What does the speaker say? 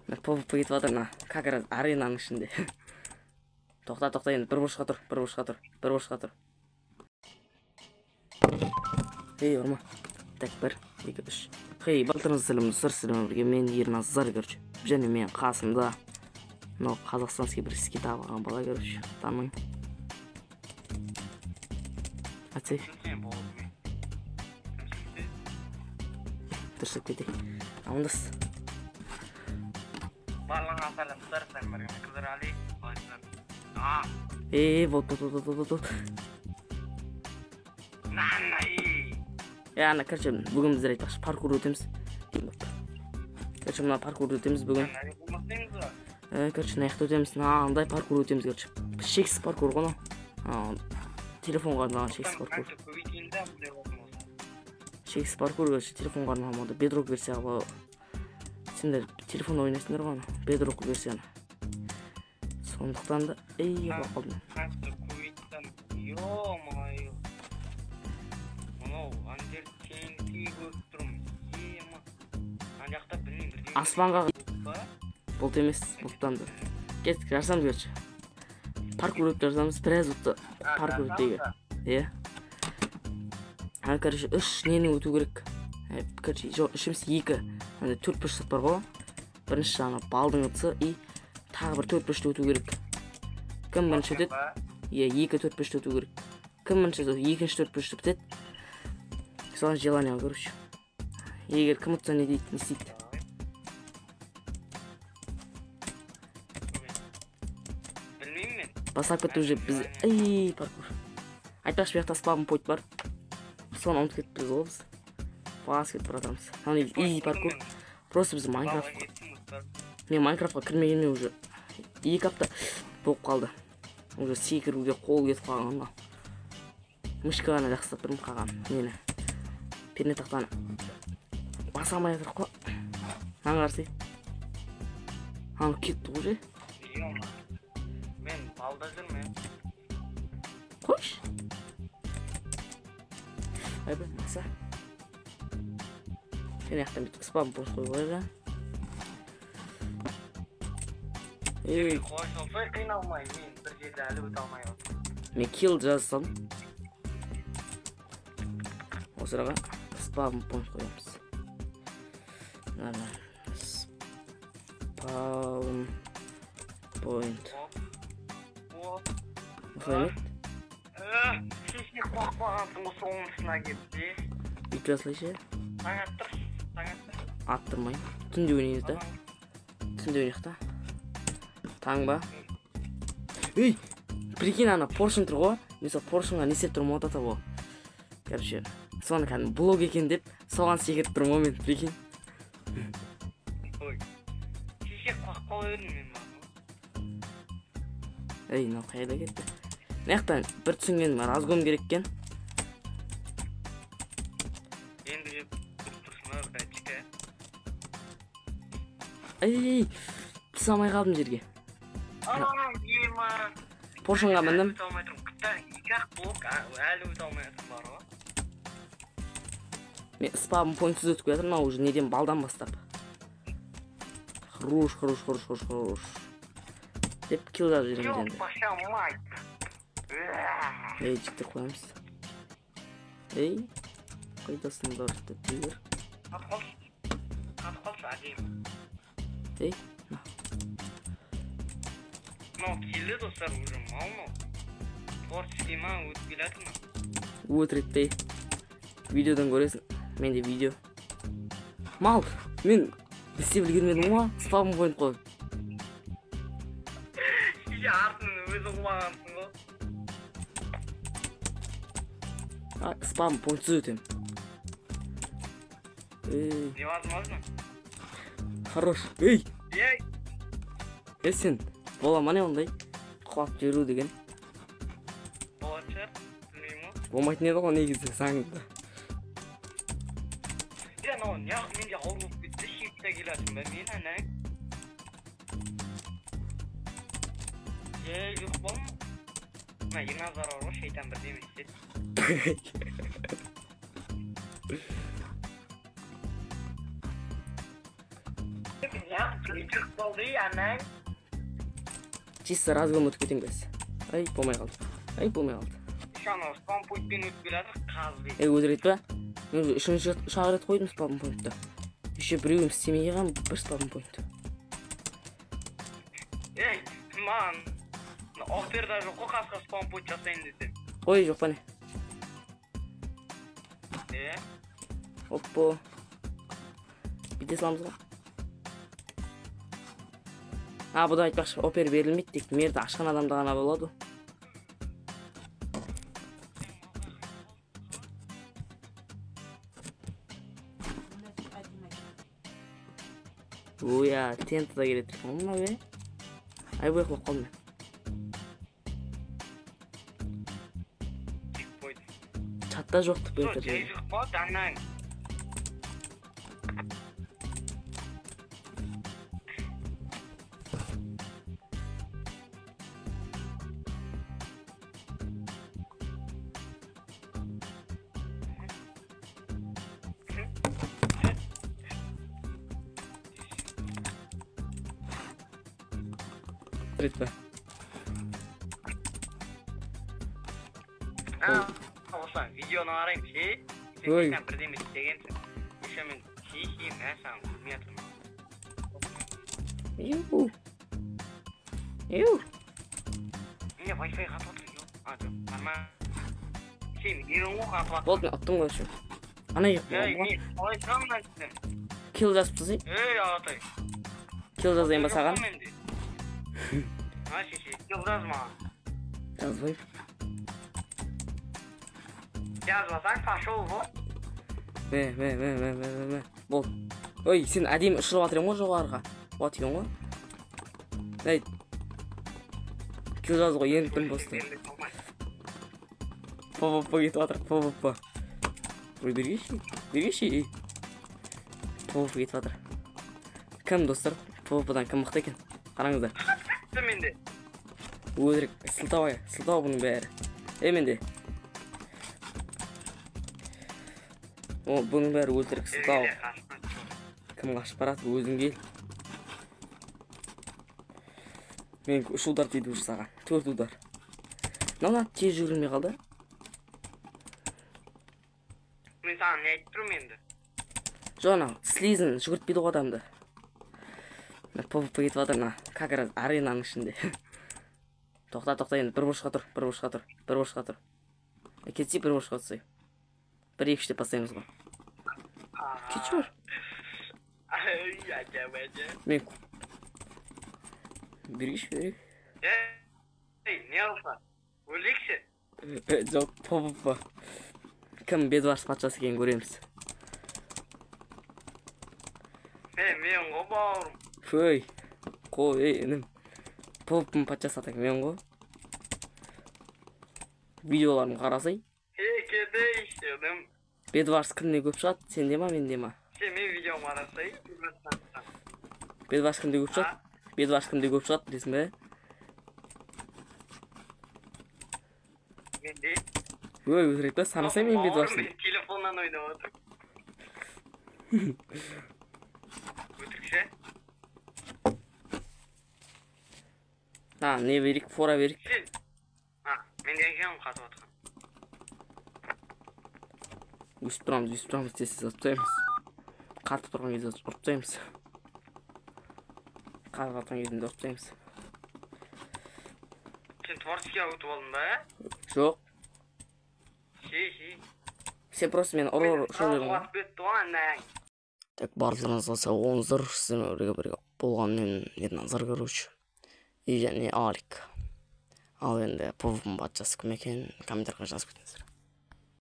PvP кетіп жатыр мына как раз аренаның ішінде. Тоқта енді бір бұрышқа тұр. Ей, ұрма. Так, 1, 2, 3. Хей, балтырыңыз сілім бірге мен Ерназар көрші. Және мен қасымда. Но қазақстанский бір іске табылған бала көрші. Танымайым. Атсай. Тұрсып кетейік. Амандас. Барлығын саламдар, сәлемдерге қыздар Али. Вот. Ана, короче, бүгін біздер айтпақшы паркур өтеміз. Короче, мына паркур өтеміз бүгін. Короче, наяқты өтеміз. Андай паркур өтеміз, короче. Шексіз паркур ғана. Телефонға арналған шексіз паркур. Шексіз паркур, короче, телефонға арналған моды. Бедрок версияға. Сендер телефон ойнайсыңдар ғана. Бедрок версияны. Сондықтан да, бақылдым. Аспанға бұлт емес, бұлттанды. Кеттік, жарсамыз көрші. Паркур өтіп жарсамыз, біраз ұтты паркур өттегі. Короче, 3 нені өту керек. Короче, 2. 4 бұрышты бар ғой. Бірінші жаңа балдың ұтсы, тағы бір 4 бұрышты өту керек. Кім бірінші өтеді? 2 4 бұрышты өту керек. Кім бірінші өтеді? 2-4 бұрышты бітеді. Соған желание көрші. Егер кім ұтса не дейді, не істейді. Басап кетті уже біз... паркур. Айтпақшы бияқта спавн пойт бар. Соны ұмытып кетіп біз ол біз. Бас кетіп бұратамыз. Паркур. Просто біз Майнкрафт. Мен Майнкрафтқа кірмегенме уже 2 апта болып қалды. Уже секіруге қол кетіп қалған. Мышка ғана жақсылап бірім қалған. Мені. Пернетақтаны. Баса алмай жатыр қой. Аңғарсы. Кетті уже. Мен балда жүрмін. Қойш. Айбы, мақса. Мен яқтан бітік спам бош қой қойға. Қойш олсай қиналмай, мен бір жерде әлі өте алмай отыр. Мен kill жазсам. Осы араға спам бош қоямыз. Spawn point. Мұхаммед? Шешіне қуақ бағансың осы оңысына кетті. Үйті жасылайшы? Таң аттыр. Аттырмайын. Түнде өнейіз да? Түнде өнейіқта? Таң ба? Прикинь, ана поршын тұр ғой. Mesela поршынға не сеп тұрмын отата бұл. Короче, соны кәдім блог екен деп, соған секет тұрмын мен, прикинь. Шеше қуақ қол өрін мен маған. Мынау қайда кетті? Наяқтан бір түсінгенім разгон керек кен. Енді жеп тұрсына датчика. Түс алмай қалдым жерге. Ема. Поршынға міндім. Екі-ақ блок әлі өте алмай жатыр бар ғой. Мен спавн поинтсіз өтіп кетір, мынау уже неден балдан бастап. Хорош. Деп kill жазып жүреміз енді. Жіктер қоямыз. Қайдасыңдар деп бейгер. Қатып қалшы әдейім. На. Мынау келі достар уже мал. Творческий ма өтіп келатыр ма? Өтірікті. Видеодан көресің. Менде видео. Мал, мен істе білгенмедім ғой, спавн point қой. Артын өзі құлағансың ғой. Спавн поинтсіз өтем. Невозможно. Хорош. Сен, бола ма не ондай? Құлап жүру деген. Болады шығар, білмеймін ғой. Болмайтын еді ғой негізі саңында. Менде ауыр болып кетті, шекті келатым ба, мен әнәк. Жоқ болма. Мына Ерназар бар ғой, шейтан бір демей істеді. Ya küçük oldu yani. Чисто разгон өтіп кетем без. Ай, болмай қалды. Ай, болмай қалды. Şu an o spawn point'ten ötüp geldik kazdı. Өзірет па? Мен үшінші рет қойдым спавн поинтті. Еще біреуім істемей қалған бір спавн поинт. Ey, man. Ofterda жоқ қой қасқа spawn point жасайын десем. Қой, жоқ па не? Оппо. Бүйте саламыз ғой. Бұда айтпақшы, опер берілмейді, тек мерді ашқан адамда ғана болады. Оя, тенті да келеді. Онына бе? Ай, бұл еқылып қалды мен. Чатта жоқты бұл еқылып. Жай жоқ па, даннан. Ретпе. Olsan videonu arayayım şey. Oy. Sen birden istegensin. Düşemin şey ne sen bilmiyorum. Yuh. Yuh. Niye Wi-Fi kapatıyor? Hadi. Ama şey videonu kapat. Болды, мен аттым ғой үшін. Ана ек Ey, болған. ne? Wi-Fi mı açtın? Kill жазып тызайын. Ey Ağatay. Kill жазайын ба саған? Ha şey yazma. Жазбайым. Yazmasan пошел bu. Мә. Бол. Ой, сен әдемі ұшырып атырың ғой жоғарыға. Уат екен ғой. Әй. Kill жаз ғой, ендім босты. По-по-по кетіп атыр, по-по-по. Ой, бергеші. По-по-по кетіп атыр. Кім достар? По-по-подан кім мықты екен? Қараңыздар. Менде. Өзірік, сылтау бұның бәрі. Менде. Бұның бәрі өлтірік, сылтау. Кім қашып барады, өзің кел. Мен 3 удар дейді ұш саған, 4 удар. Мына тез жүгірмей қалды. Мен саған не айтып тұрмын енді? Жоқ, анау слизін жүгіртпейді ғой адамды. По-по кетіп жатыр, как раз аренаның ішінде. Тоқта енді, бір бұрышқа тұр. Кетсе бір бұрышқа түсей. Бір екіште бастаймыз ғой. Кетші бар. Мен берейік. Ей, не алса? Өлексі? Жоқ, по-по. Кім бедварс патшасы екен көреміз. Мен ғой бауырым. Фөй, қой, інім. По-по'ның патшасы атаң мен ғой. Видеоларын қарасай. Кеде işledim. Бедварс кімде көп шығады, сенде ма, менде ма? Sen benim videomu arasayı. Бедварс кімде көп шығады, білесің бе? Менде. Ой, өзірек па, санасай мен бедварсын. Бауырым, telefondan oynamadım. Өтірікші? Не берейік, фора берейік. Сен? Мен деген қатып атқан. Өсіп тұрамыз, тез ұптаймыз. Қатып тұрған кезде ұптаймыз. Қатып атқан кезінде ұптаймыз. Сен творческий өтіп алдың ба? Жоқ. Шей. Сен просто мен ұры шөлерің ғой. Бетті ғой, Так, барлығыңызға сау болыңыздар. Сіздермен бірге болғанмен Назар, короче. И және Алик. Ал енді PvP патшасы кім екенін комментарийға жазып кетіңіздер.